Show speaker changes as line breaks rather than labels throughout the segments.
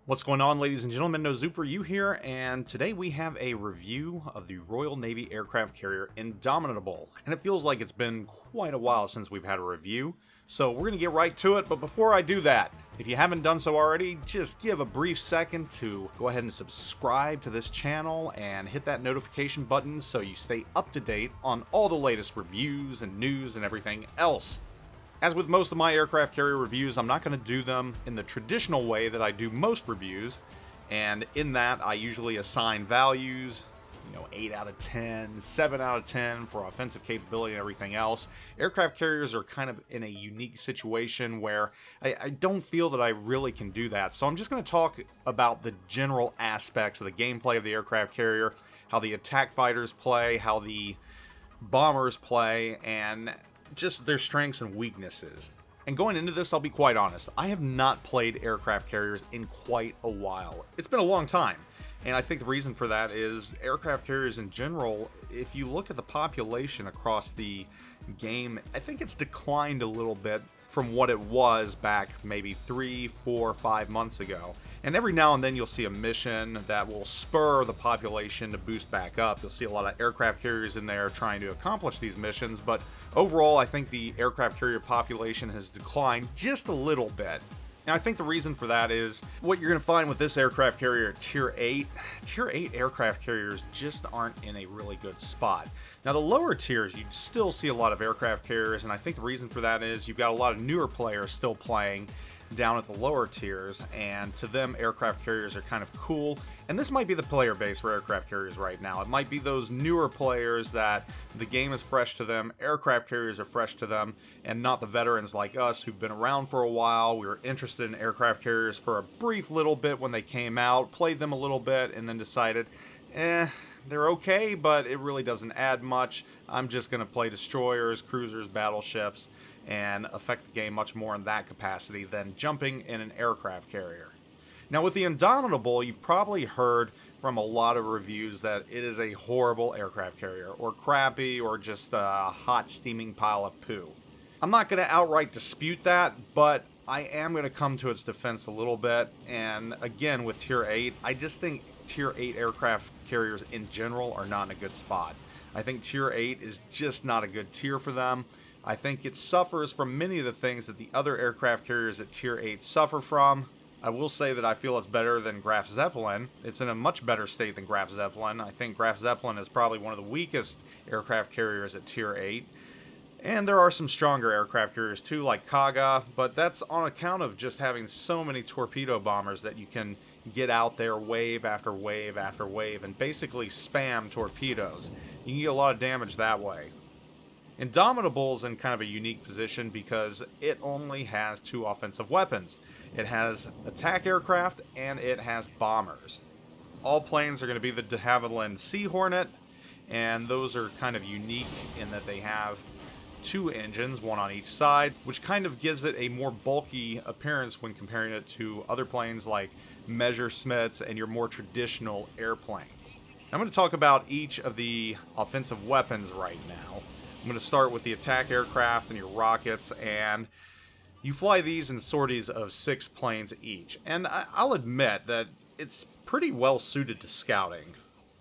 What's going on, ladies and gentlemen? NoZoupForYou here, and today we have a review of the Royal Navy aircraft carrier Indomitable. And it feels like it's been quite a while since we've had a review, so we're going to get right to it. But before I do that, if you haven't done so already, just give a brief second to go ahead and subscribe to this channel and hit that notification button so you stay up to date on all the latest reviews and news and everything else. As with most of my aircraft carrier reviews, I'm not going to do them in the traditional way that I do most reviews, and in that I usually assign values, 8 out of 10, 7 out of 10 for offensive capability and everything else. Aircraft carriers are kind of in a unique situation where I don't feel that I really can do that, so I'm just going to talk about the general aspects of the gameplay of the aircraft carrier, how the attack fighters play, how the bombers play, and just their strengths and weaknesses. And going into this, I'll be quite honest, I have not played aircraft carriers in quite a while. It's been a long time, and I think the reason for that is aircraft carriers in general, if you look at the population across the game, I think it's declined a little bit from what it was back maybe 3, 4, 5 months ago. And every now and then you'll see a mission that will spur the population to boost back up. You'll see a lot of aircraft carriers in there trying to accomplish these missions, but overall I think the aircraft carrier population has declined just a little bit. Now, I think the reason for that is what you're going to find with this aircraft carrier at Tier 8. Tier 8 aircraft carriers just aren't in a really good spot. Now, the lower tiers, you'd still see a lot of aircraft carriers, and I think the reason for that is you've got a lot of newer players still playing down at the lower tiers, and to them, aircraft carriers are kind of cool. And this might be the player base for aircraft carriers right now. It might be those newer players that the game is fresh to them, aircraft carriers are fresh to them, and not the veterans like us who've been around for a while. We were interested in aircraft carriers for a brief little bit when they came out, played them a little bit, and then decided, they're okay, but it really doesn't add much. I'm just going to play destroyers, cruisers, battleships, and affect the game much more in that capacity than jumping in an aircraft carrier. Now, with the Indomitable, you've probably heard from a lot of reviews that it is a horrible aircraft carrier, or crappy, or just a hot steaming pile of poo. I'm not going to outright dispute that, but I am going to come to its defense a little bit. And again, with Tier 8, I just think Tier 8 aircraft carriers in general are not in a good spot. I think Tier 8 is just not a good tier for them. I think it suffers from many of the things that the other aircraft carriers at Tier 8 suffer from. I will say that I feel it's better than Graf Zeppelin. It's in a much better state than Graf Zeppelin. I think Graf Zeppelin is probably one of the weakest aircraft carriers at Tier 8. And there are some stronger aircraft carriers too, like Kaga, but that's on account of just having so many torpedo bombers that you can get out there wave after wave after wave and basically spam torpedoes. You can get a lot of damage that way. Indomitable's in kind of a unique position because it only has 2 offensive weapons. It has attack aircraft and it has bombers. All planes are going to be the de Havilland Sea Hornet, and those are kind of unique in that they have 2 engines, one on each side, which kind of gives it a more bulky appearance when comparing it to other planes like Messerschmitts and your more traditional airplanes. I'm going to talk about each of the offensive weapons right now. I'm going to start with the attack aircraft and your rockets, and you fly these in sorties of 6 planes each. And I'll admit that it's pretty well suited to scouting.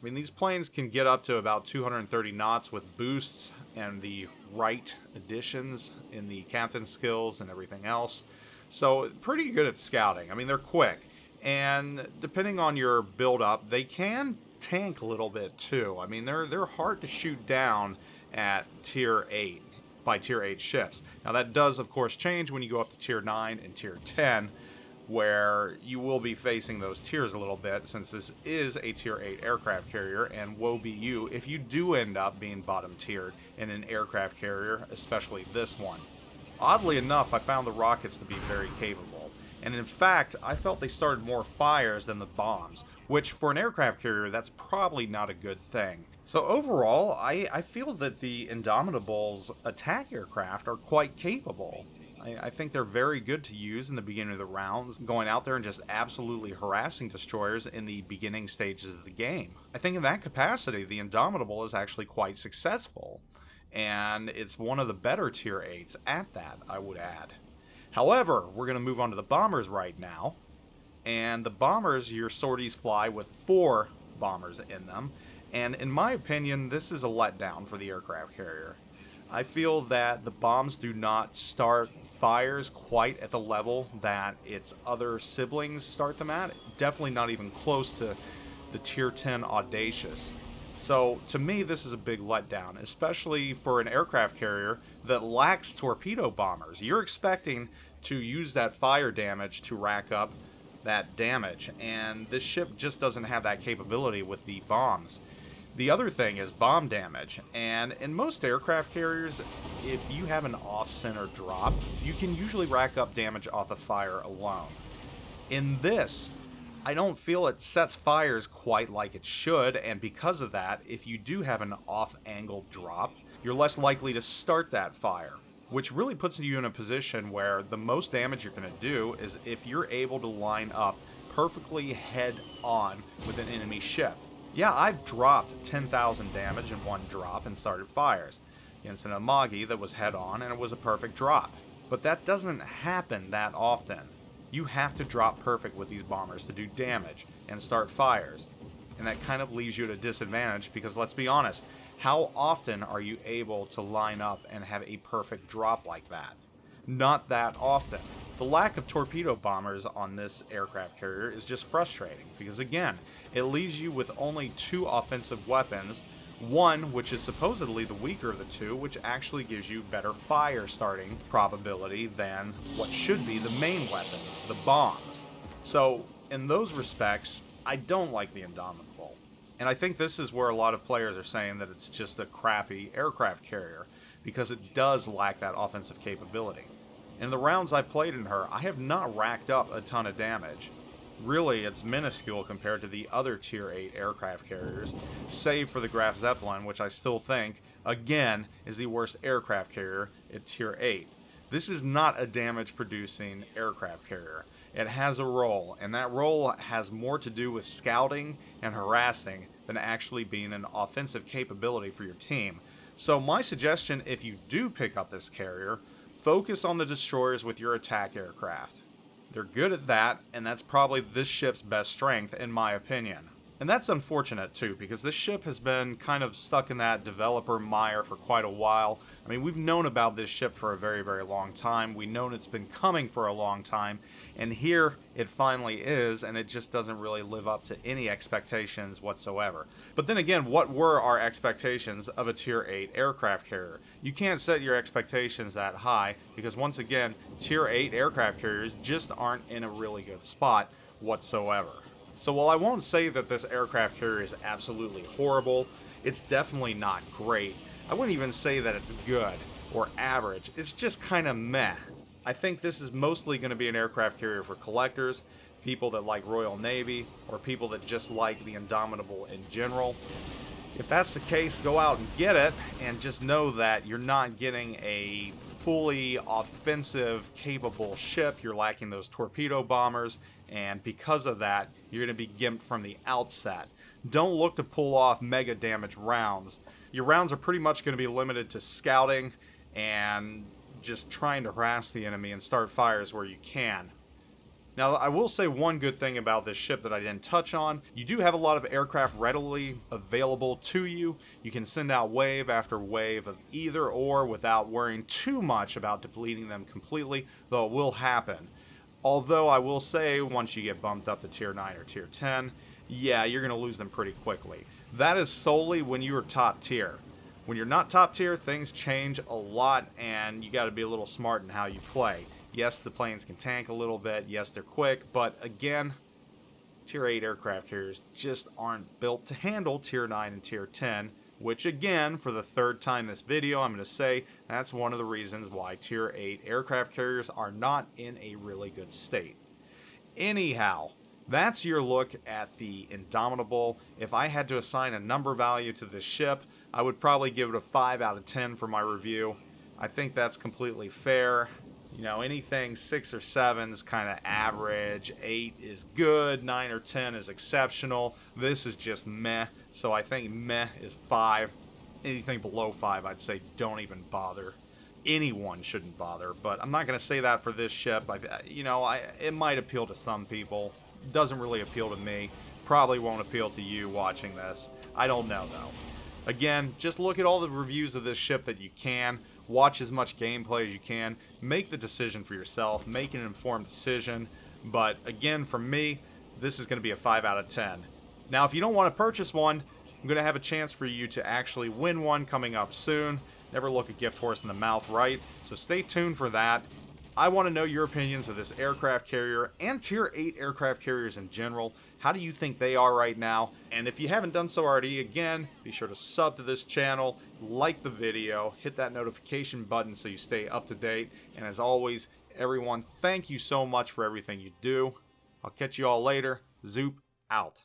I mean, these planes can get up to about 230 knots with boosts and the right additions in the captain skills and everything else. So pretty good at scouting. I mean, they're quick. And depending on your build-up, they can tank a little bit too. I mean, they're hard to shoot down at Tier 8 by Tier 8 ships. Now, that does, of course, change when you go up to Tier 9 and Tier 10, where you will be facing those tiers a little bit, since this is a Tier 8 aircraft carrier, and woe be you if you do end up being bottom tiered in an aircraft carrier, especially this one. Oddly enough, I found the rockets to be very capable, and in fact, I felt they started more fires than the bombs, which for an aircraft carrier, that's probably not a good thing. So overall, I feel that the Indomitable's attack aircraft are quite capable. I think they're very good to use in the beginning of the rounds, going out there and just absolutely harassing destroyers in the beginning stages of the game. I think in that capacity, the Indomitable is actually quite successful, and it's one of the better Tier 8s at that, I would add. However, we're going to move on to the bombers right now. And the bombers, your sorties fly with 4 bombers in them. And in my opinion, this is a letdown for the aircraft carrier. I feel that the bombs do not start fires quite at the level that its other siblings start them at. Definitely not even close to the Tier 10 Audacious. So to me, this is a big letdown, especially for an aircraft carrier that lacks torpedo bombers. You're expecting to use that fire damage to rack up that damage, and this ship just doesn't have that capability with the bombs. The other thing is bomb damage, and in most aircraft carriers, if you have an off-center drop, you can usually rack up damage off the fire alone. In this, I don't feel it sets fires quite like it should, and because of that, if you do have an off-angle drop, you're less likely to start that fire, which really puts you in a position where the most damage you're going to do is if you're able to line up perfectly head-on with an enemy ship. Yeah, I've dropped 10,000 damage in one drop and started fires against an Amagi that was head-on, and it was a perfect drop. But that doesn't happen that often. You have to drop perfect with these bombers to do damage and start fires. And that kind of leaves you at a disadvantage because, let's be honest, how often are you able to line up and have a perfect drop like that? Not that often. The lack of torpedo bombers on this aircraft carrier is just frustrating because, again, it leaves you with only 2 offensive weapons, one which is supposedly the weaker of the 2, which actually gives you better fire starting probability than what should be the main weapon, the bombs. So, in those respects, I don't like the Indomitable. And I think this is where a lot of players are saying that it's just a crappy aircraft carrier because it does lack that offensive capability. In the rounds I've played in her, I have not racked up a ton of damage. Really, it's minuscule compared to the other Tier 8 aircraft carriers, save for the Graf Zeppelin, which I still think, again, is the worst aircraft carrier at Tier 8. This is not a damage-producing aircraft carrier. It has a role, and that role has more to do with scouting and harassing than actually being an offensive capability for your team. So my suggestion, if you do pick up this carrier, focus on the destroyers with your attack aircraft. They're good at that, and that's probably this ship's best strength, in my opinion. And that's unfortunate, too, because this ship has been kind of stuck in that developer mire for quite a while. I mean, we've known about this ship for a very, very long time. We've known it's been coming for a long time, and here it finally is, and it just doesn't really live up to any expectations whatsoever. But then again, what were our expectations of a Tier 8 aircraft carrier? You can't set your expectations that high, because once again, Tier 8 aircraft carriers just aren't in a really good spot whatsoever. So while I won't say that this aircraft carrier is absolutely horrible, it's definitely not great. I wouldn't even say that it's good or average. It's just kind of meh. I think this is mostly going to be an aircraft carrier for collectors, people that like Royal Navy, or people that just like the Indomitable in general. If that's the case, go out and get it, and just know that you're not getting a fully offensive capable ship. You're lacking those torpedo bombers, and because of that, you're going to be gimped from the outset. Don't look to pull off mega damage rounds. Your rounds are pretty much going to be limited to scouting and just trying to harass the enemy and start fires where you can. Now, I will say one good thing about this ship that I didn't touch on. You do have a lot of aircraft readily available to you. You can send out wave after wave of either or without worrying too much about depleting them completely, though it will happen. Although I will say, once you get bumped up to Tier 9 or Tier 10, yeah, you're going to lose them pretty quickly. That is solely when you are top tier. When you're not top tier, things change a lot, and you got to be a little smart in how you play. Yes, the planes can tank a little bit. Yes, they're quick. But again, Tier 8 aircraft carriers just aren't built to handle Tier 9 and Tier 10. Which again, for the third time this video, I'm going to say that's one of the reasons why Tier 8 aircraft carriers are not in a really good state. Anyhow, that's your look at the Indomitable. If I had to assign a number value to this ship, I would probably give it a 5 out of 10 for my review. I think that's completely fair. You know, anything 6 or 7 is kind of average, 8 is good, 9 or 10 is exceptional. This is just meh, so I think meh is 5. Anything below 5, I'd say don't even bother. Anyone shouldn't bother, but I'm not going to say that for this ship. It might appeal to some people. doesn't really appeal to me. Probably won't appeal to you watching this. I don't know though. Again, just look at all the reviews of this ship that you can, watch as much gameplay as you can, make the decision for yourself, make an informed decision. But again, for me, this is going to be a 5 out of 10. Now, if you don't want to purchase one, I'm going to have a chance for you to actually win one coming up soon. Never look a gift horse in the mouth, right? So stay tuned for that. I want to know your opinions of this aircraft carrier and Tier 8 aircraft carriers in general. How do you think they are right now? And if you haven't done so already, again, be sure to sub to this channel, like the video, hit that notification button so you stay up to date. And as always, everyone, thank you so much for everything you do. I'll catch you all later. Zoop out.